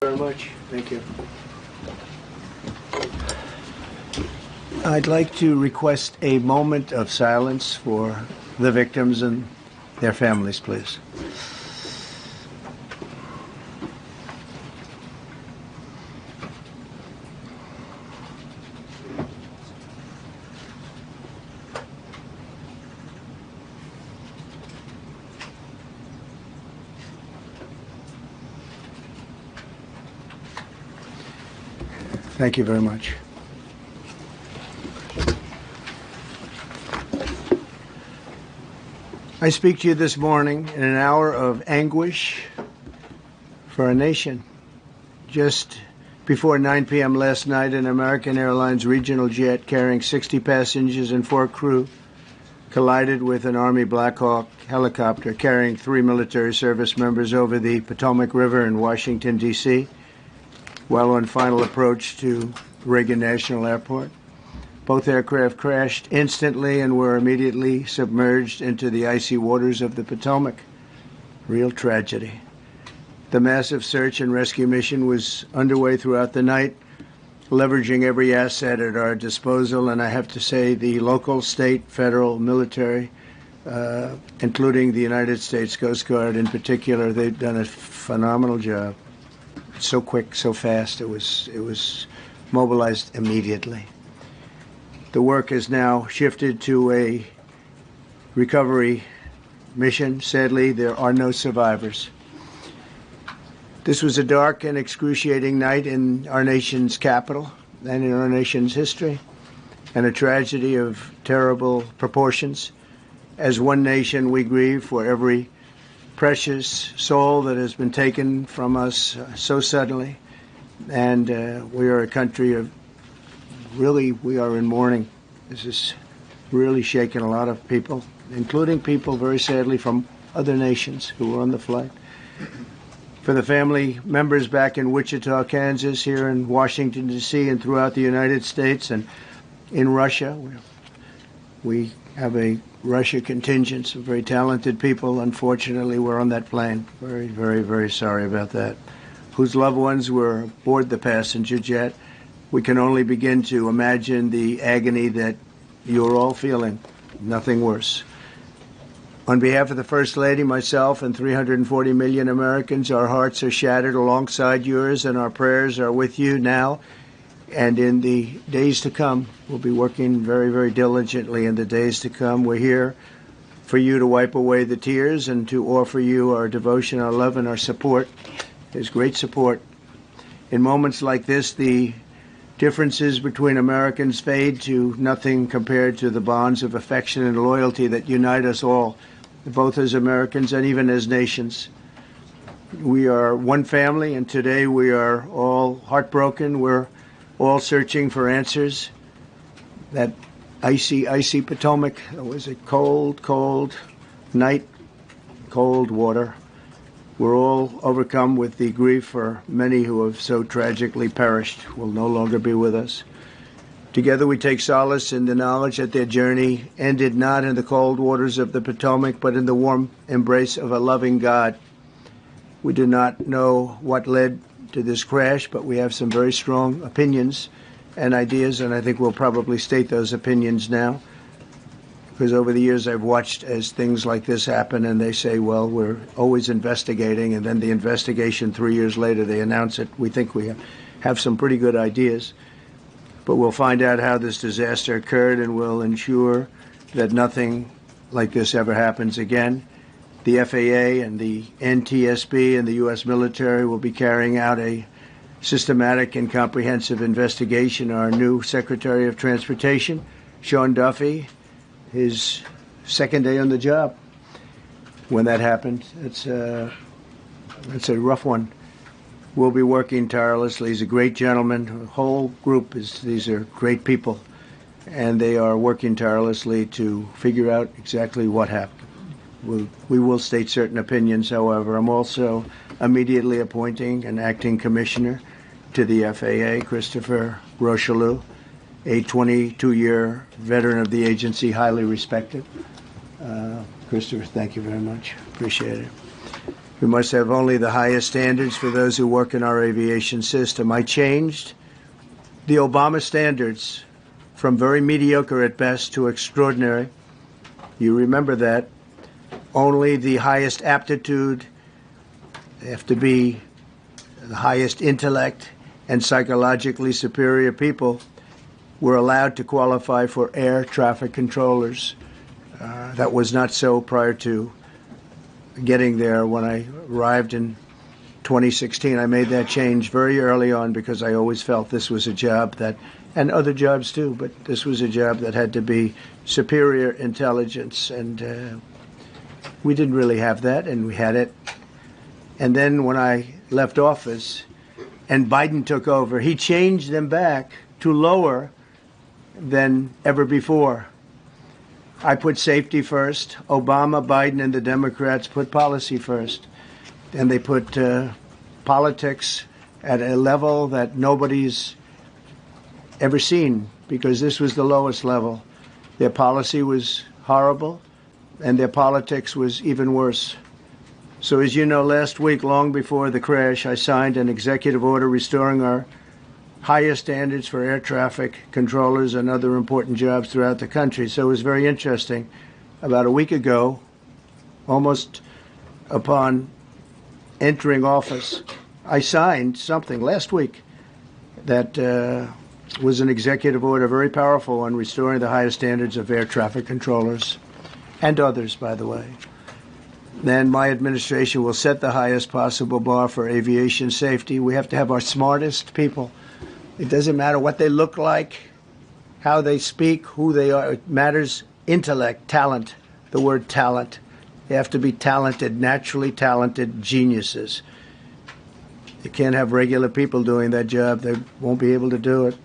Very much. Thank you. I'd like to request a moment of silence for the victims and their families, please. Thank you very much. I speak to you this morning in an hour of anguish for our nation. Just before 9 p.m. last night, an American Airlines regional jet carrying 60 passengers and 4 crew collided with an Army Black Hawk helicopter carrying 3 military service members over the Potomac River in Washington, D.C., while on final approach to Reagan National Airport. Both aircraft crashed instantly and were immediately submerged into the icy waters of the Potomac. Real tragedy. The massive search and rescue mission was underway throughout the night, leveraging every asset at our disposal, and I have to say the local, state, federal, military, including the United States Coast Guard in particular, they've done a phenomenal job. So quick, so fast, it was mobilized immediately. The work has now shifted to a recovery mission. Sadly, there are no survivors. This was a dark and excruciating night in our nation's capital and in our nation's history, and a tragedy of terrible proportions. As one nation, we grieve for every precious soul that has been taken from us so suddenly, and we are a country of we are in mourning. This is really shaken a lot of people, including people, very sadly, from other nations who were on the flight. For the family members back in Wichita, Kansas, here in Washington, D.C., and throughout the United States and in Russia, we have a Russia contingent, some very talented people. Unfortunately, were on that plane. Very, very, very sorry about that. Whose loved ones were aboard the passenger jet. We can only begin to imagine the agony that you're all feeling. Nothing worse. On behalf of the First Lady, myself, and 340 million Americans, our hearts are shattered alongside yours, and our prayers are with you now and in the days to come. We'll be working very, very diligently in the days to come. We're here for you to wipe away the tears and to offer you our devotion, our love, and our support. There's great support. In moments like this, the differences between Americans fade to nothing compared to the bonds of affection and loyalty that unite us all, both as Americans and even as nations. We are one family, and today we are all heartbroken. We're all searching for answers. That icy, icy Potomac, it was a cold, cold night, cold water. We're all overcome with the grief for many who have so tragically perished, will no longer be with us. Together we take solace in the knowledge that their journey ended not in the cold waters of the Potomac, but in the warm embrace of a loving God. We do not know what led to this crash, but we have some very strong opinions and ideas, and I think we'll probably state those opinions now. Because over the years I've watched as things like this happen, and they say, well, we're always investigating, and then the investigation 3 years later, they announce it. We think we have some pretty good ideas, but we'll find out how this disaster occurred, and we'll ensure that nothing like this ever happens again. The FAA and the NTSB and the U.S. military will be carrying out a systematic and comprehensive investigation. Our new Secretary of Transportation, Sean Duffy, his second day on the job when that happened. It's a rough one. We'll be working tirelessly. He's a great gentleman. The whole group these are great people, and they are working tirelessly to figure out exactly what happened. We will state certain opinions, however. I'm also immediately appointing an acting commissioner to the FAA, Christopher Rocheleau, a 22-year veteran of the agency, highly respected. Christopher, thank you very much. Appreciate it. We must have only the highest standards for those who work in our aviation system. I changed the Obama standards from very mediocre at best to extraordinary. You remember that. Only the highest aptitude, they have to be the highest intellect and psychologically superior people were allowed to qualify for air traffic controllers. That was not so prior to getting there. When I arrived in 2016, I made that change very early on because I always felt this was a job that, and other jobs too, but this was a job that had to be superior intelligence, and we didn't really have that, and we had it. And then when I left office and Biden took over, he changed them back to lower than ever before. I put safety first. Obama, Biden, and the Democrats put policy first. And they put politics at a level that nobody's ever seen, because this was the lowest level. Their policy was horrible, and their politics was even worse. So as you know, last week, long before the crash, I signed an executive order restoring our highest standards for air traffic controllers and other important jobs throughout the country. So it was very interesting. About a week ago, almost upon entering office, I signed something last week that was an executive order, very powerful, on restoring the highest standards of air traffic controllers and others, by the way. Then my administration will set the highest possible bar for aviation safety. We have to have our smartest people. It doesn't matter what they look like, how they speak, who they are. It matters intellect, talent, the word talent. They have to be talented, naturally talented geniuses. You can't have regular people doing that job. They won't be able to do it.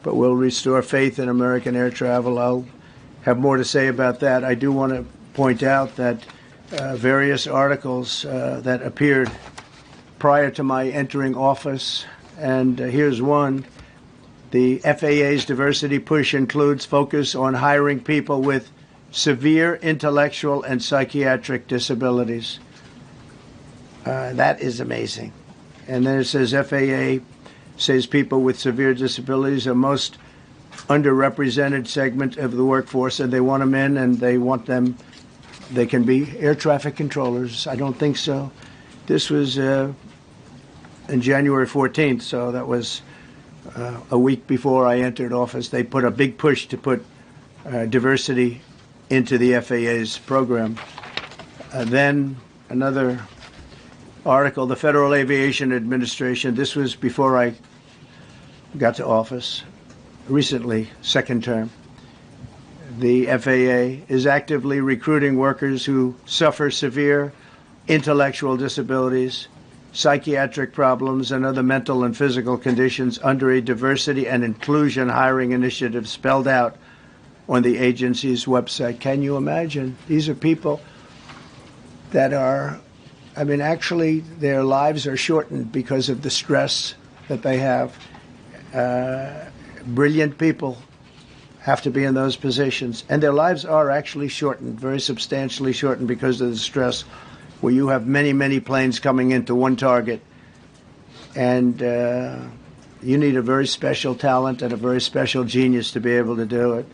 But we'll restore faith in American air travel. I'll have more to say about that. I do want to point out that various articles that appeared prior to my entering office, and here's one. The FAA's diversity push includes focus on hiring people with severe intellectual and psychiatric disabilities. That is amazing. And then it says FAA says people with severe disabilities are most underrepresented segment of the workforce, and they want them in, and they want them, they can be air traffic controllers. I don't think so. This was in January 14th, so that was a week before I entered office. They put a big push to put diversity into the FAA's program. Then another article, the Federal Aviation Administration, this was before I got to office, recently, second term. The FAA is actively recruiting workers who suffer severe intellectual disabilities, psychiatric problems, and other mental and physical conditions under a diversity and inclusion hiring initiative spelled out on the agency's website. Can you imagine? These are people that are, I mean, actually their lives are shortened because of the stress that they have. Brilliant people have to be in those positions, and their lives are actually shortened, very substantially shortened, because of the stress, where you have many, many planes coming into one target, and you need a very special talent and a very special genius to be able to do it.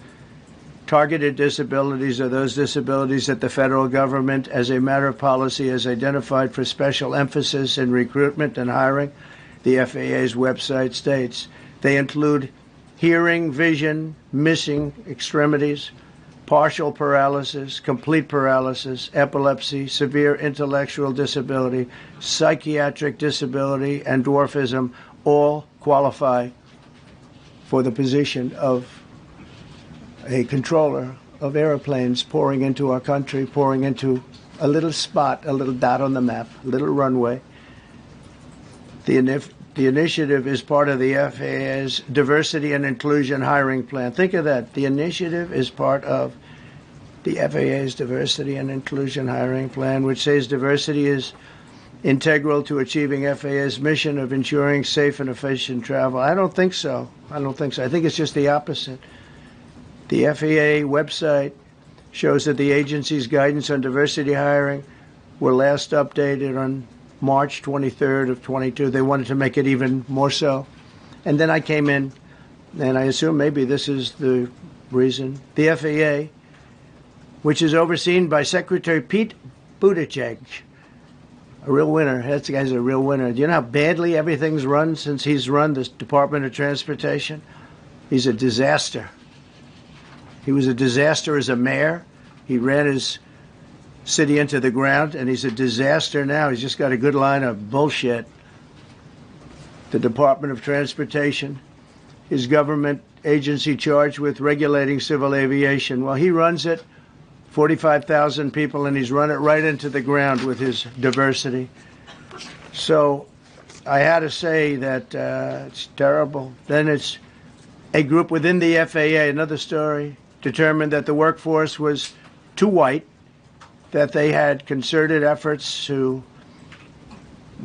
Targeted disabilities are those disabilities that the federal government, as a matter of policy, has identified for special emphasis in recruitment and hiring. The FAA's website states they include hearing, vision, missing extremities, partial paralysis, complete paralysis, epilepsy, severe intellectual disability, psychiatric disability, and dwarfism all qualify for the position of a controller of airplanes pouring into our country, pouring into a little spot, a little dot on the map, a little runway. The initiative is part of the FAA's diversity and inclusion hiring plan. Think of that. The initiative is part of the FAA's diversity and inclusion hiring plan, which says diversity is integral to achieving FAA's mission of ensuring safe and efficient travel. I don't think so. I think it's just the opposite. The FAA website shows that the agency's guidance on diversity hiring were last updated on March 23rd of 22. They wanted to make it even more so. And then I came in, and I assume maybe this is the reason. The FAA, which is overseen by Secretary Pete Buttigieg, a real winner. That guy's a real winner. Do you know how badly everything's run since he's run the Department of Transportation? He's a disaster. He was a disaster as a mayor. He ran his city into the ground, and he's a disaster now. He's just got a good line of bullshit. The Department of Transportation, his government agency charged with regulating civil aviation. Well, he runs it, 45,000 people, and he's run it right into the ground with his diversity. So I had to say that it's terrible. Then it's a group within the FAA, another story, determined that the workforce was too white, that they had concerted efforts to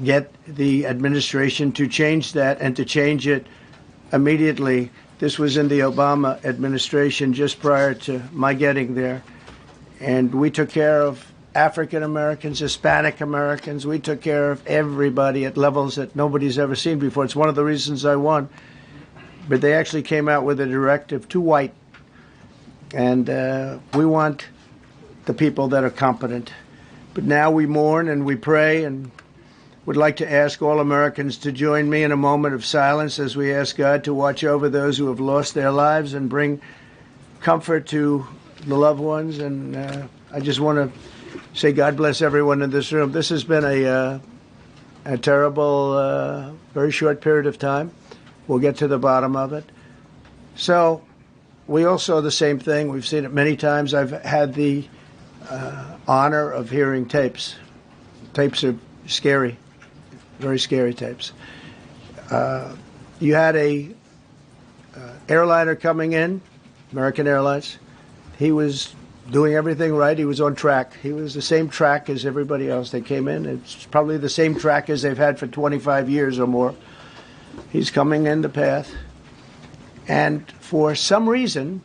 get the administration to change that and to change it immediately. This was in the Obama administration just prior to my getting there. And we took care of African Americans, Hispanic Americans. We took care of everybody at levels that nobody's ever seen before. It's one of the reasons I won. But they actually came out with a directive, too white. And we want the people that are competent. But now we mourn and we pray and would like to ask all Americans to join me in a moment of silence as we ask God to watch over those who have lost their lives and bring comfort to the loved ones. And I just want to say God bless everyone in this room. This has been a terrible, very short period of time. We'll get to the bottom of it. So we all saw the same thing. We've seen it many times. I've had the honor of hearing tapes. Tapes are scary, very scary tapes. You had a airliner coming in, American Airlines. He was doing everything right. He was on track. He was the same track as everybody else. They came in. It's probably the same track as they've had for 25 years or more. He's coming in the path. And for some reason,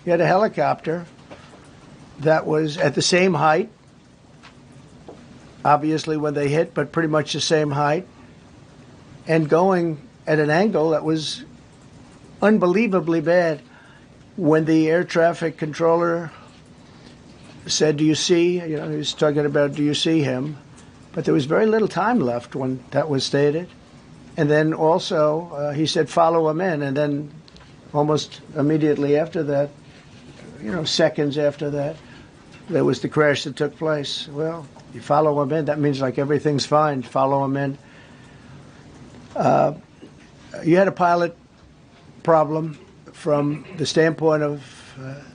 he had a helicopter that was at the same height, obviously when they hit, but pretty much the same height, and going at an angle that was unbelievably bad. When the air traffic controller said, "Do you see?" He was talking about, "Do you see him?" But there was very little time left when that was stated. And then also he said, "Follow him in." And then almost immediately after that, seconds after that, there was the crash that took place. Well, you follow him in. That means like everything's fine. Follow him in. You had a pilot problem from the standpoint of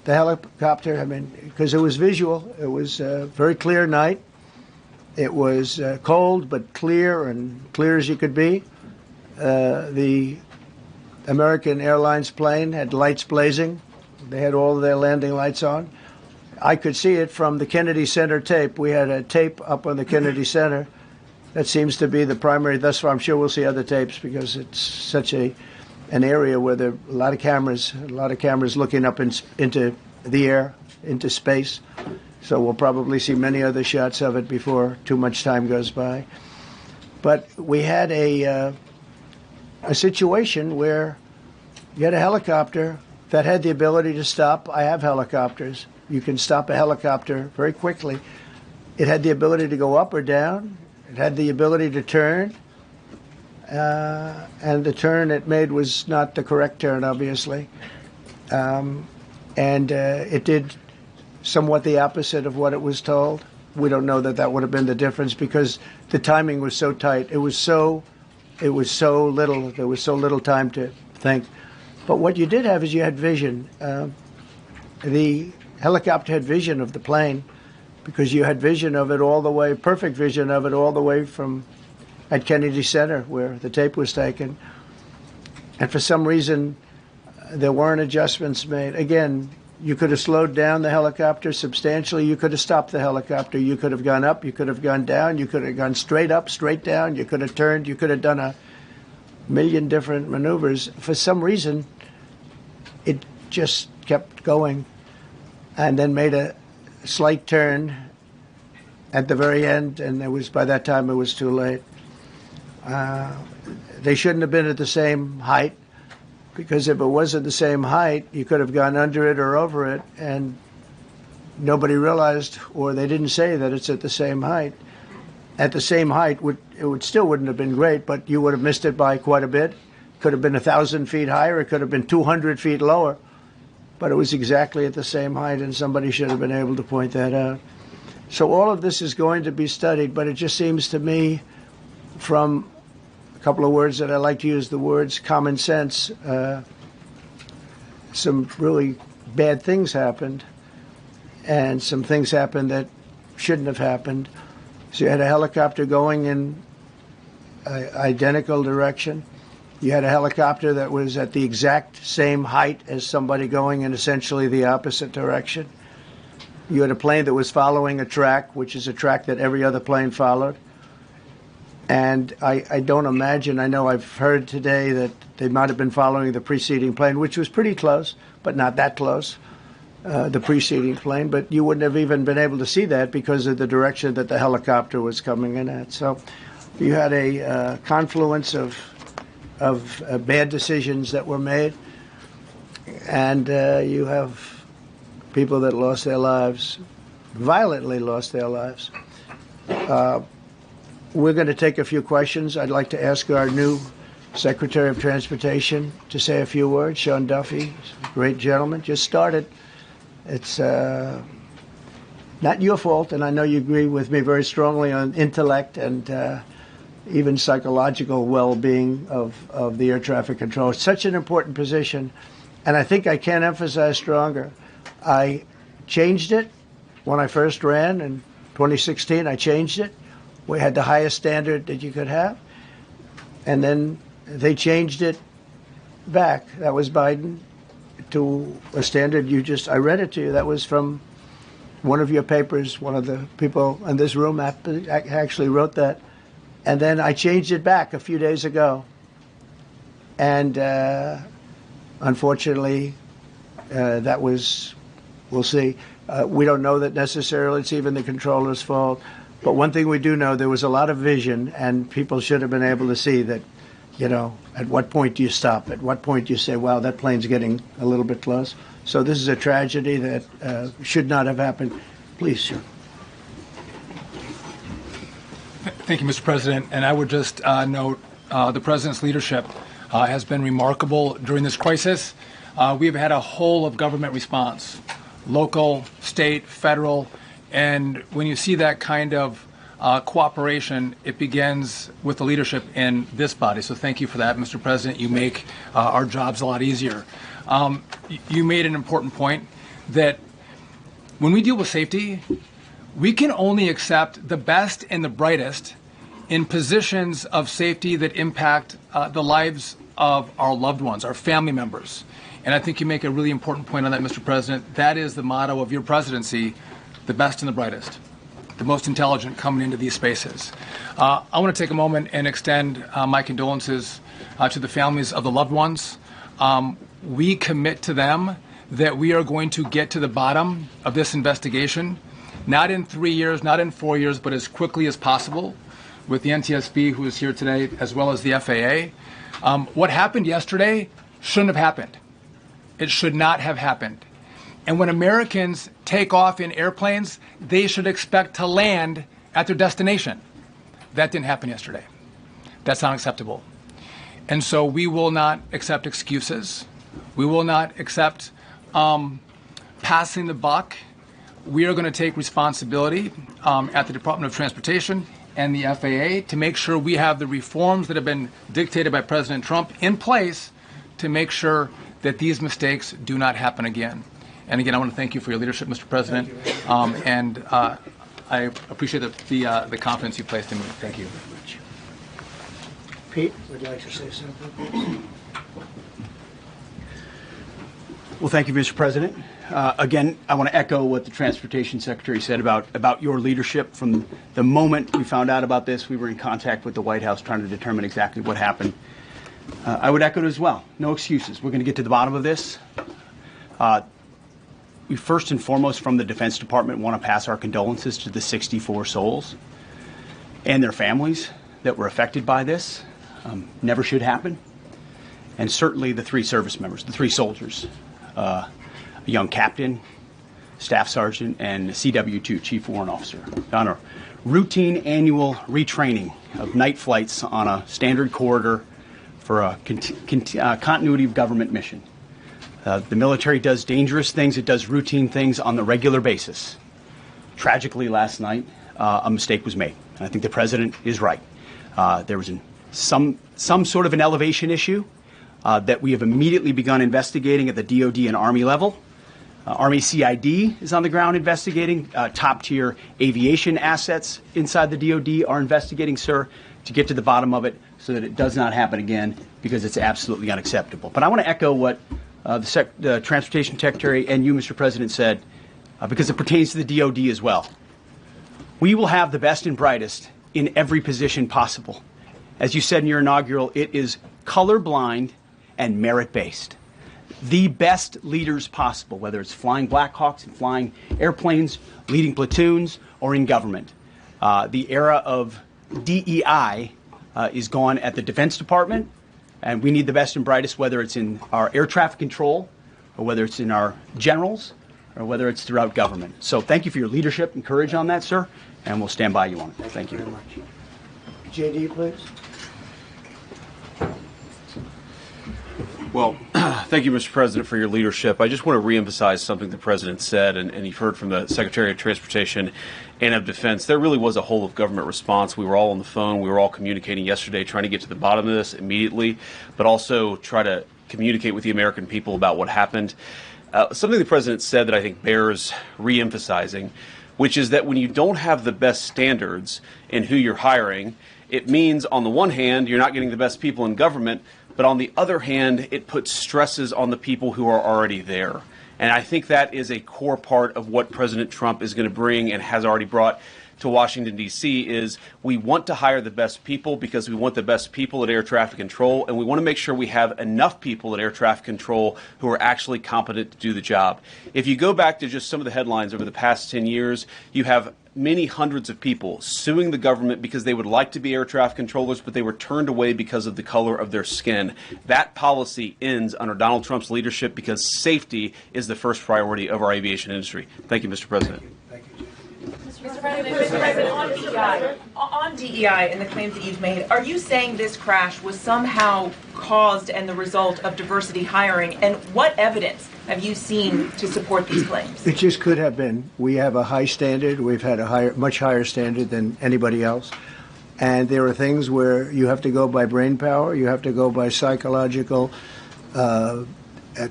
the helicopter. I mean, because it was visual. It was a very clear night. It was cold but clear, and clear as you could be. The American Airlines plane had lights blazing. They had all of their landing lights on. I could see it from the Kennedy Center tape. We had a tape up on the Kennedy Center. That seems to be the primary. Thus far, I'm sure we'll see other tapes because it's such an area where there are a lot of cameras looking up into the air, into space. So we'll probably see many other shots of it before too much time goes by. But we had a situation where you had a helicopter that had the ability to stop. I have helicopters. You can stop a helicopter very quickly. It had the ability to go up or down. It had the ability to turn. And the turn it made was not the correct turn, obviously. And it did somewhat the opposite of what it was told. We don't know that would have been the difference because the timing was so tight. It was so little. There was so little time to think. But what you did have is you had vision. The helicopter had vision of the plane because you had vision of it all the way, perfect vision of it all the way from at Kennedy Center where the tape was taken. And for some reason, there weren't adjustments made. Again, you could have slowed down the helicopter substantially. You could have stopped the helicopter. You could have gone up. You could have gone down. You could have gone straight up, straight down. You could have turned. You could have done a million different maneuvers. For some reason, it just kept going and then made a slight turn at the very end, and by that time it was too late. They shouldn't have been at the same height, because if it was at the same height, you could have gone under it or over it, and nobody realized, or they didn't say that it's at the same height. At the same height, it still wouldn't have been great, but you would have missed it by quite a bit. Could have been 1,000 feet higher. It could have been 200 feet lower. But it was exactly at the same height, and somebody should have been able to point that out. So all of this is going to be studied, but it just seems to me, from a couple of words that I like to use, the words common sense, some really bad things happened, and some things happened that shouldn't have happened. So you had a helicopter going in an identical direction. You had a helicopter that was at the exact same height as somebody going in essentially the opposite direction. You had a plane that was following a track, which is a track that every other plane followed. And I don't imagine, I know I've heard today that they might have been following the preceding plane, which was pretty close, but not that close, the preceding plane. But you wouldn't have even been able to see that because of the direction that the helicopter was coming in at. So you had a confluence of bad decisions that were made, and you have people that lost their lives, violently lost their lives. We're going to take a few questions. I'd like to ask our new Secretary of Transportation to say a few words. Sean Duffy, great gentleman, just started. It's not your fault, and I know you agree with me very strongly on intellect and even psychological well-being of the air traffic control. It's such an important position, and I think I can't emphasize stronger. I changed it when I first ran in 2016. I changed it. We had the highest standard that you could have, and then they changed it back. That was Biden, to a standard I read it to you. That was from one of your papers. One of the people in this room actually wrote that. And then I changed it back a few days ago. And unfortunately, that was, we'll see. We don't know that necessarily it's even the controller's fault. But one thing we do know, there was a lot of vision, and people should have been able to see that, at what point do you stop? At what point do you say, wow, that plane's getting a little bit close? So this is a tragedy that should not have happened. Please, sir. Thank you, Mr. President. And I would just note the President's leadership has been remarkable during this crisis. We've had a whole of government response, local, state, federal. And when you see that kind of cooperation, it begins with the leadership in this body. So thank you for that, Mr. President. You make our jobs a lot easier. You made an important point that when we deal with safety, we can only accept the best and the brightest in positions of safety that impact the lives of our loved ones, our family members. And I think you make a really important point on that, Mr. President. That is the motto of your presidency, the best and the brightest, the most intelligent coming into these spaces. I want to take a moment and extend my condolences to the families of the loved ones. We commit to them that we are going to get to the bottom of this investigation, not in 3 years, not in 4 years, but as quickly as possible, with the NTSB, who is here today, as well as the FAA. What happened yesterday shouldn't have happened. It should not have happened. And when Americans take off in airplanes, they should expect to land at their destination. That didn't happen yesterday. That's unacceptable. And so we will not accept excuses. We will not accept passing the buck. We are going to take responsibility at the Department of Transportation and the FAA to make sure we have the reforms that have been dictated by President Trump in place to make sure that these mistakes do not happen again. And again, I want to thank you for your leadership, Mr. President, and I appreciate the confidence you placed in me. Thank you. Pete would like to say something. Well, thank you, Mr. President. Again, I want to echo what the Transportation Secretary said about your leadership. From the moment we found out about this, we were in contact with the White House trying to determine exactly what happened. I would echo it as well. No excuses. We're going to get to the bottom of this. we first and foremost from the Defense Department want to pass our condolences to the 64 souls and their families that were affected by this. Never should happen. And certainly the 3 service members, the 3 soldiers, a young captain, staff sergeant, and CW2, Chief Warrant Officer, on a routine annual retraining of night flights on a standard corridor for a continuity of government mission. The military does dangerous things. It does routine things on the regular basis. Tragically, last night, a mistake was made. And I think the president is right. There was some sort of an elevation issue that we have immediately begun investigating at the DOD and Army level. Army CID is on the ground investigating. Top-tier aviation assets inside the DOD are investigating, sir, to get to the bottom of it so that it does not happen again, because it's absolutely unacceptable. But I want to echo what the Transportation Secretary and you, Mr. President, said, because it pertains to the DOD as well. We will have the best and brightest in every position possible. As you said in your inaugural, it is colorblind and merit-based. The best leaders possible, whether it's flying Black Hawks and flying airplanes, leading platoons, or in government. The era of DEI is gone at the Defense Department, and we need the best and brightest, whether it's in our air traffic control, or whether it's in our generals, or whether it's throughout government. So thank you for your leadership and courage on that, sir, and we'll stand by you on it. Thank you very much. JD, please. Well, thank you, Mr. President, for your leadership. I just want to reemphasize something the President said, and you've heard from the Secretary of Transportation and of Defense. There really was a whole of government response. We were all on the phone. We were all communicating yesterday, trying to get to the bottom of this immediately, but also try to communicate with the American people about what happened. Something the President said that I think bears reemphasizing, which is that when you don't have the best standards in who you're hiring, it means, on the one hand, you're not getting the best people in government, but on the other hand, it puts stresses on the people who are already there. And I think that is a core part of what President Trump is going to bring and has already brought to Washington, D.C., is we want to hire the best people because we want the best people at air traffic control, and we want to make sure we have enough people at air traffic control who are actually competent to do the job. If you go back to just some of the headlines over the past 10 years, you have many hundreds of people suing the government because they would like to be air traffic controllers, but they were turned away because of the color of their skin. That policy ends under Donald Trump's leadership because safety is the first priority of our aviation industry. Thank you, Mr. President. Thank you. Mr. President, on DEI and the claims that you've made, are you saying this crash was somehow caused and the result of diversity hiring? And what evidence have you seen to support these claims? It just could have been. We have a high standard. We've had a much higher standard than anybody else. And there are things where you have to go by brain power. You have to go by psychological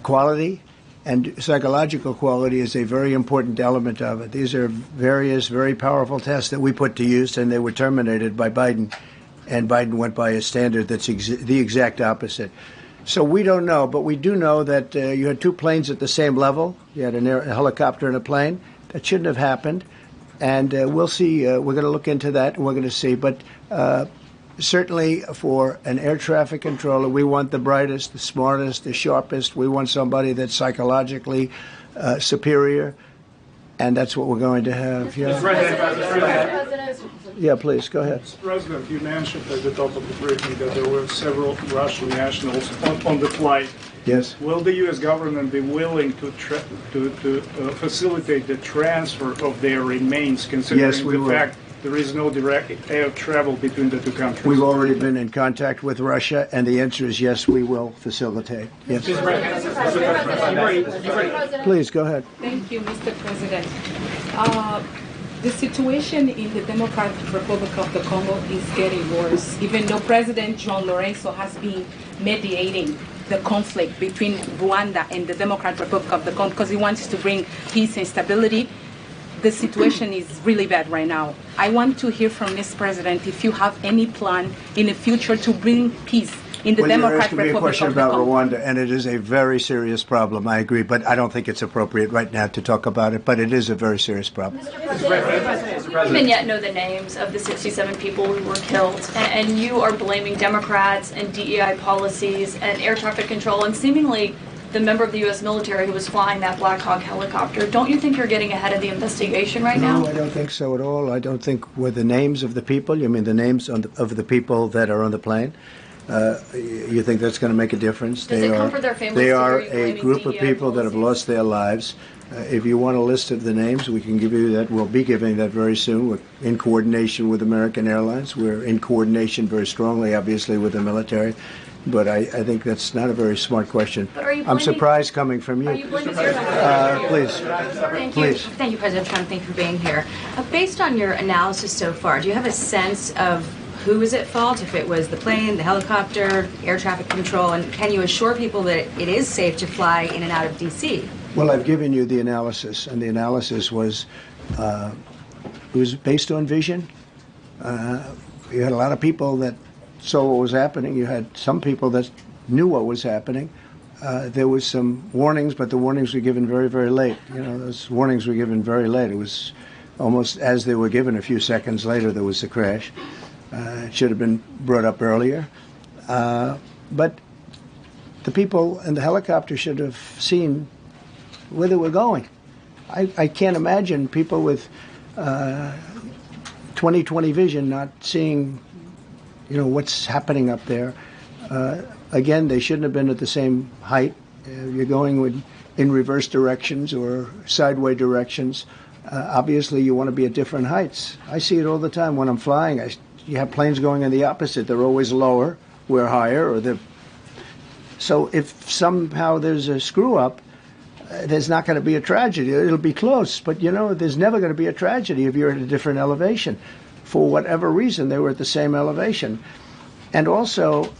quality. And psychological quality is a very important element of it. These are various very powerful tests that we put to use, and they were terminated by Biden. And Biden went by a standard that's the exact opposite. So we don't know, but we do know that you had 2 planes at the same level. You had a helicopter and a plane. That shouldn't have happened. And we'll see. We're going to look into that, and we're going to see. But certainly for an air traffic controller, we want the brightest, the smartest, the sharpest. We want somebody that's psychologically superior, and that's what we're going to have. Yeah, yeah, please, go ahead. Mr. President, you mentioned at the top of the briefing that there were several Russian nationals on the flight. Yes. Will the U.S. government be willing to facilitate the transfer of their remains, considering the fact there is no direct air travel between the 2 countries? We've already been in contact with Russia, and the answer is yes, we will facilitate. Yes. Please, go ahead. Thank you, Mr. President. The situation in the Democratic Republic of the Congo is getting worse, even though President João Lourenço has been mediating the conflict between Rwanda and the Democratic Republic of the Congo because he wants to bring peace and stability. The situation is really bad right now. I want to hear from Ms. President if you have any plan in the future to bring peace in the Democratic Republic of the Congo. You're asking me a question about Rwanda, and it is a very serious problem. I agree, but I don't think it's appropriate right now to talk about it, but it is a very serious problem. Mr. President, we don't even yet know the names of the 67 people who were killed, and you are blaming Democrats and DEI policies and air traffic control and seemingly the member of the U.S. military who was flying that Black Hawk helicopter. Don't you think you're getting ahead of the investigation right now? No, I don't think so at all. I don't think with the names of the people, you mean the names of the people that are on the plane? You think that's going to make a difference? Does it comfort their families? They are a group of people that have lost their lives. If you want a list of the names, we can give you that. We'll be giving that very soon. We're in coordination with American Airlines. We're in coordination very strongly, obviously, with the military. But I think that's not a very smart question. I'm surprised coming from you. Are you blaming please. Thank you, President Trump. Thank you for being here. Based on your analysis so far, do you have a sense of who is at fault, if it was the plane, the helicopter, air traffic control, and can you assure people that it is safe to fly in and out of D.C.? Well, I've given you the analysis, and the analysis was it was based on vision. You had a lot of people that saw what was happening. You had some people that knew what was happening. There was some warnings, but the warnings were given very, very late. Those warnings were given very late. It was almost as they were given. A few seconds later, there was a crash. It should have been brought up earlier. But the people in the helicopter should have seen where they were going. I can't imagine people with 20/20 vision not seeing, what's happening up there. Again, they shouldn't have been at the same height. You're going in reverse directions or sideways directions. Obviously, you want to be at different heights. I see it all the time when I'm flying. You have planes going in the opposite. They're always lower. We're higher. So if somehow there's a screw-up, there's not going to be a tragedy. It'll be close. But, there's never going to be a tragedy if you're at a different elevation. For whatever reason, they were at the same elevation. And also,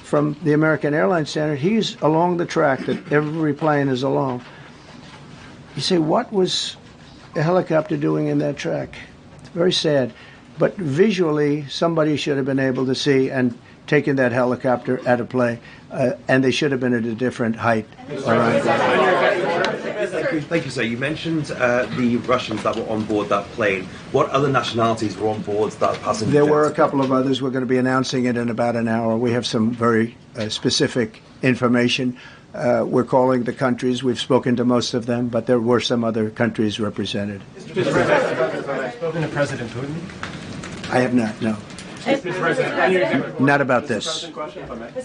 from the American Airlines standard, he's along the track that every plane is along. You say, what was a helicopter doing in that track? It's very sad. But visually, somebody should have been able to see and taken that helicopter out of play, and they should have been at a different height. Thank you, sir. You mentioned the Russians that were on board that plane. What other nationalities were on board that passenger? There were a couple of others. We're going to be announcing it in about an hour. We have some very specific information. We're calling the countries. We've spoken to most of them, but there were some other countries represented. Mr. President, have you spoken to President Putin? I have not, no. Not about this.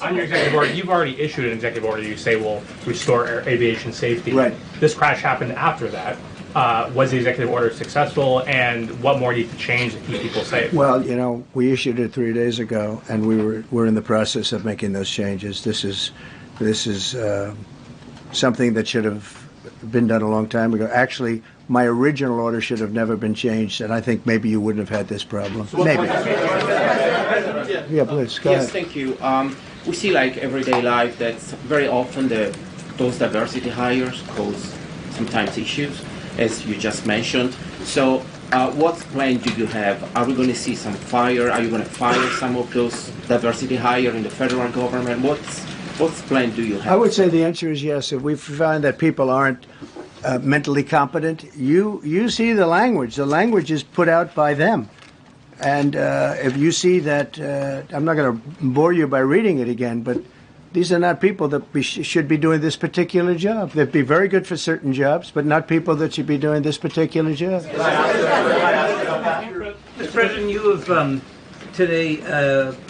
On your executive order, you've already issued an executive order you say will restore aviation safety. Right. This crash happened after that. Was the executive order successful, and what more needs to change to keep people safe? Well, we issued it 3 days ago, and we're in the process of making those changes. This is something that should have been done a long time ago. Actually, my original order should have never been changed, and I think maybe you wouldn't have had this problem. Maybe. Yeah, please, go ahead. Yes, thank you. We see everyday life that very often those diversity hires cause sometimes issues, as you just mentioned. So what plan do you have? Are we going to see some fire? Are you going to fire some of those diversity hire in the federal government? What plan do you have? I would say the answer is yes. If we find that people aren't mentally competent, you see the language. The language is put out by them. And if you see that, I'm not going to bore you by reading it again, but these are not people that should be doing this particular job. They'd be very good for certain jobs, but not people that should be doing this particular job. Mr. President, you have today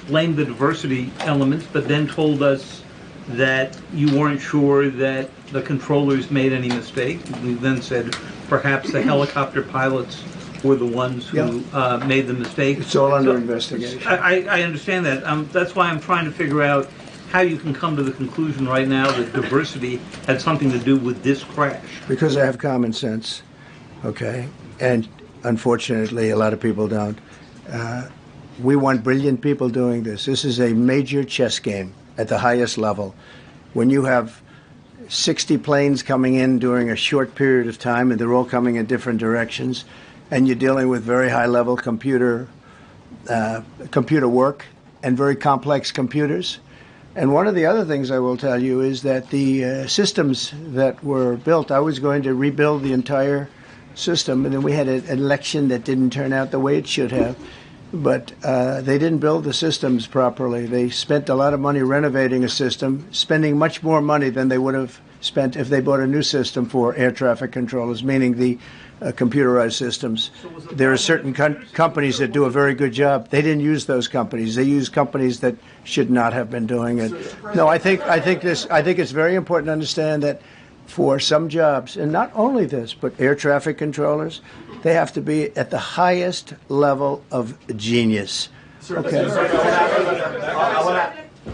blamed the diversity elements, but then told us that you weren't sure that the controllers made any mistake. You then said perhaps the helicopter pilots were the ones who made the mistake. It's all under investigation. I understand that. That's why I'm trying to figure out how you can come to the conclusion right now that diversity had something to do with this crash. Because I have common sense, okay? And unfortunately, a lot of people don't. We want brilliant people doing this. This is a major chess game at the highest level. When you have 60 planes coming in during a short period of time, and they're all coming in different directions, and you're dealing with very high-level computer work and very complex computers. And one of the other things I will tell you is that the systems that were built, I was going to rebuild the entire system, and then we had an election that didn't turn out the way it should have. But they didn't build the systems properly. They spent a lot of money renovating a system, spending much more money than they would have spent if they bought a new system for air traffic controllers, meaning the computerized systems. There are certain companies that do a very good job. They didn't use those companies. They used companies that should not have been doing it. No, I think it's very important to understand that for some jobs, and not only this, but air traffic controllers, they have to be at the highest level of genius. Okay.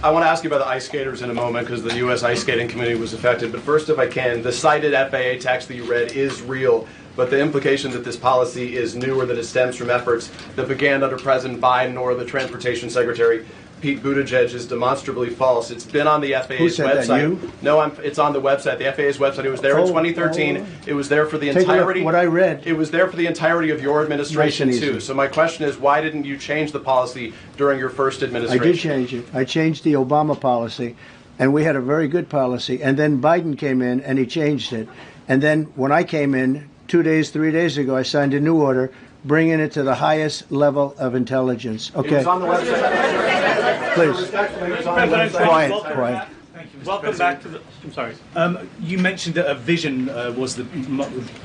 I want to ask you about the ice skaters in a moment because the U.S. Ice Skating Committee was affected. But first, if I can, the cited FAA text that you read is real. But the implication that this policy is new or that it stems from efforts that began under President Biden or the Transportation Secretary Pete Buttigieg is demonstrably false. It's been on the FAA's website. That, you? No, it's on the website, the FAA's website. It was there in 2013. It was there for the entirety. What I read. It was there for the entirety of your administration too. So my question is, why didn't you change the policy during your first administration? I did change it. I changed the Obama policy, and we had a very good policy. And then Biden came in, and he changed it. And then when I came in 3 days ago, I signed a new order bringing it to the highest level of intelligence. Okay. It was on the website. Please. Quiet. Thank you, Welcome back to the. I'm sorry. You mentioned that a vision was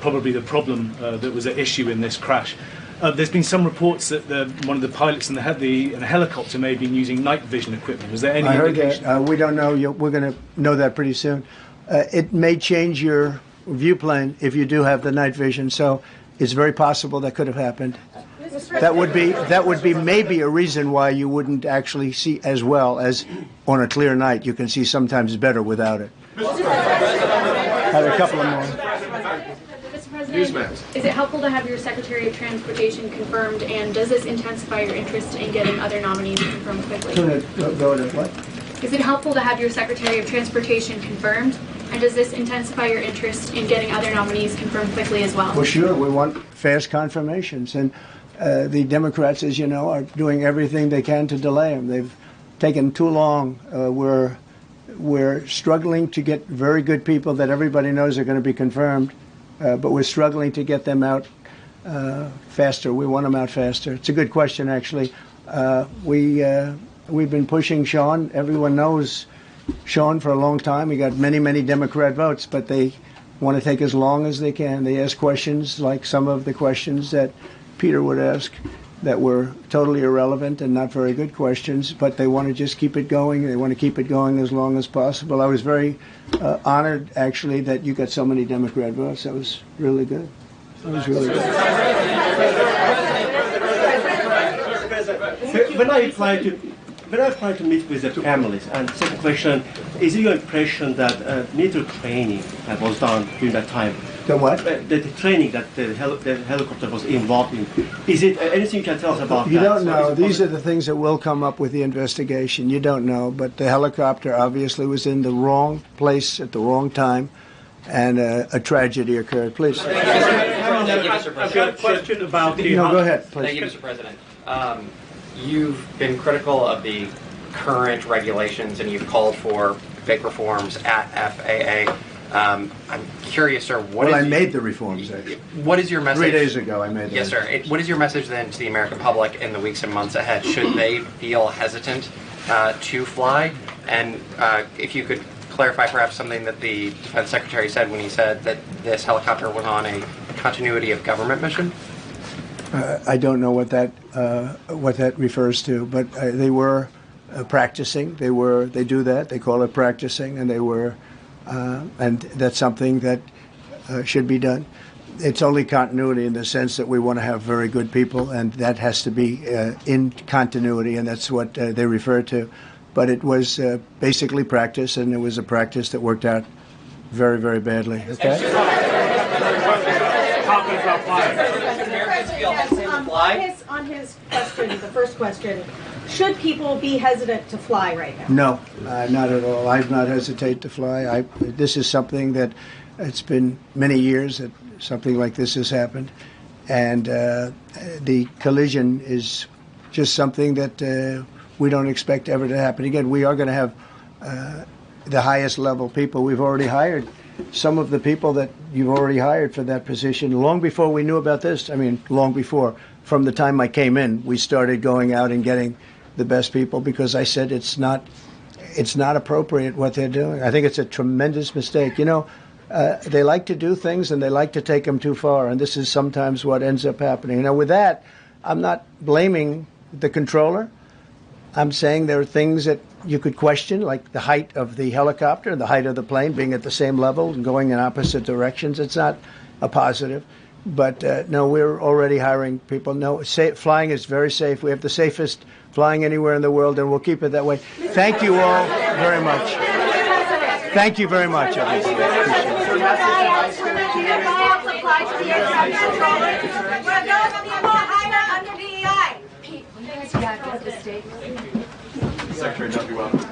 probably the problem that was at issue in this crash. There's been some reports that one of the pilots in the helicopter may have been using night vision equipment. Was there any indication? I heard that. We don't know. We're going to know that pretty soon. It may change your viewplane if you do have the night vision. So it's very possible that could have happened. That would be maybe a reason why you wouldn't actually see as well as on a clear night. You can see sometimes better without it. Had a couple of more. Mr. President, is it helpful to have your Secretary of Transportation confirmed, and does this intensify your interest in getting other nominees confirmed quickly? Go to what? Is it helpful to have your Secretary of Transportation confirmed, and does this intensify your interest in getting other nominees confirmed quickly as well? Well, sure. We want fast confirmations, and the Democrats, as you know, are doing everything they can to delay them. They've taken too long. We're struggling to get very good people that everybody knows are going to be confirmed, but we're struggling to get them out faster. We want them out faster. It's a good question, actually. We've been pushing Sean. Everyone knows Sean for a long time. He got many, many Democrat votes, but they want to take as long as they can. They ask questions like some of the questions that Peter would ask that were totally irrelevant and not very good questions, but they want to just keep it going. They want to keep it going as long as possible. I was very honored, actually, that you got so many Democrat votes. That was really good. That was really good. When I try to meet with the families, and second question, is it your impression that military training was done during that time? The what? The training that the helicopter was involved in. Is it anything you can tell us about that? You don't know. These are the things that will come up with the investigation. You don't know. But the helicopter obviously was in the wrong place at the wrong time, and a tragedy occurred. Please. Thank you, Mr. President. I've got a question about the... No, go ahead, please. Thank you, Mr. President. You've been critical of the current regulations, and you've called for big reforms at FAA. I'm curious, sir. I made the reforms, actually. What is your message? 3 days ago, I made them. Yes, sir. What is your message then to the American public in the weeks and months ahead? Should they feel hesitant to fly? And if you could clarify perhaps something that the Defense Secretary said when he said that this helicopter was on a continuity of government mission? I don't know what that refers to, but they were practicing. They do that. They call it practicing, and they were. And that's something that should be done. It's only continuity in the sense that we want to have very good people, and that has to be in continuity, and that's what they refer to. But it was basically practice, and it was a practice that worked out very, very badly. Okay? On his question, the first question, should people be hesitant to fly right now? No, not at all. I've not hesitated to fly. This is something that it's been many years that something like this has happened, and the collision is just something that we don't expect ever to happen again. We are going to have the highest level people. We've already hired some of the people that you've already hired for that position long before we knew about this. I mean, long before. From the time I came in, we started going out and getting the best people because I said it's not it's not appropriate what they're doing. I think it's a tremendous mistake. You know, they like to do things and they like to take them too far, and this is sometimes what ends up happening. Now, with that, I'm not blaming the controller. I'm saying there are things that you could question, like the height of the helicopter, the height of the plane being at the same level and going in opposite directions. It's not a positive. But no, we're already hiring people. No, flying is very safe. We have the safest flying anywhere in the world, and we'll keep it that way. Thank you all very much. Thank you very much, Secretary Duffy, welcome.